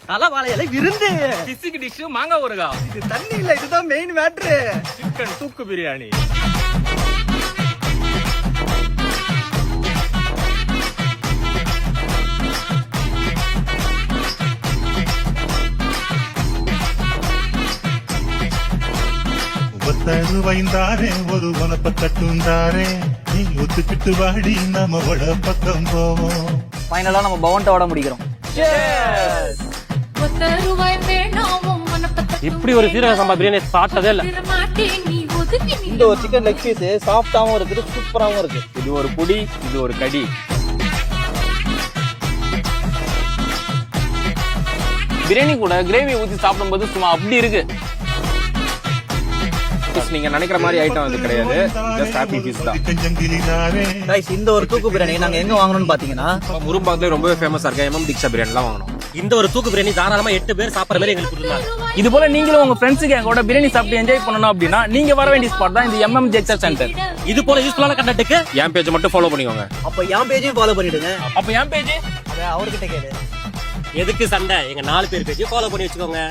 தலை வாழையில விருந்து. பிசிக்கு டிஷ் மாங்காய் ஊறுகாய். இது தண்ணி இல்ல, இதுதான் மெயின் மேட்ரு. சிக்கன் தூக்கு பிரியாணி. வைந்தாரே ஒரு உனப்ப தட்டுந்தாரே, நீ ஒத்துக்கிட்டு வாடி நம்ம வட பக்கம் போவோம். ஃபைனலா நம்ம பவன்ட்டோட முடிக்கிறோம். இப்படி ஒரு சீரக சம்பா பிரியாணி சாப்பிட்டதே இல்ல. இந்த ஒரு சிக்கன் லெக் பீஸ் சாஃப்டாவும் இருக்குது, சூப்பராவும் இருக்கு. இது ஒரு புடி, இது ஒரு கடி. பிரியாணி கூட கிரேவி ஊத்தி சாப்பிடும்போது சும்மா அப்படி இருக்கு. நீங்க நினைக்கிற மாதிரி ஐட்டம் அது கிடையாது, ஜஸ்ட் ஹாப்பி பீஸ் தான். கைஸ், இந்த ஒரு தூக்கு பிரியாணி நாங்க எங்க வாங்கணும்னு பாத்தீங்கன்னா முரும்பாக்கத்துல ரொம்பவே ஃபேமஸா இருக்கு எம்எம் தீக்ஷா பிரியாணி தான் வாங்கணும். இந்த ஒரு தூக்கு பிரியாணி தாராளமா 8 பேர் சாப்பிடுற மாதிரி எங்களுக்கு கொடுத்தாங்க. இது போல நீங்களும் உங்க ஃப்ரெண்ட்ஸுக்கு எங்களோட பிரியாணி சாப்பிட்டு என்ஜாய் பண்ணணும் அப்படின்னா நீங்க வர வேண்டிய ஸ்பாட் தான் இந்த எம்எம் ஜெக்ஸா சென்டர். இது போல யூஸ்ஃபுல்லான கண்டென்ட்க்கு என் பேஜ் மட்டும் ஃபாலோ பண்ணிக்கோங்க. அப்ப என் பேஜையும் ஃபாலோ பண்ணிடுங்க. அப்ப என் பேஜ் அவர்கிட்ட கேளு. எதுக்கு சண்டை? எங்க 4 பேர் பேஜ் ஃபாலோ பண்ணி வச்சுக்கோங்க.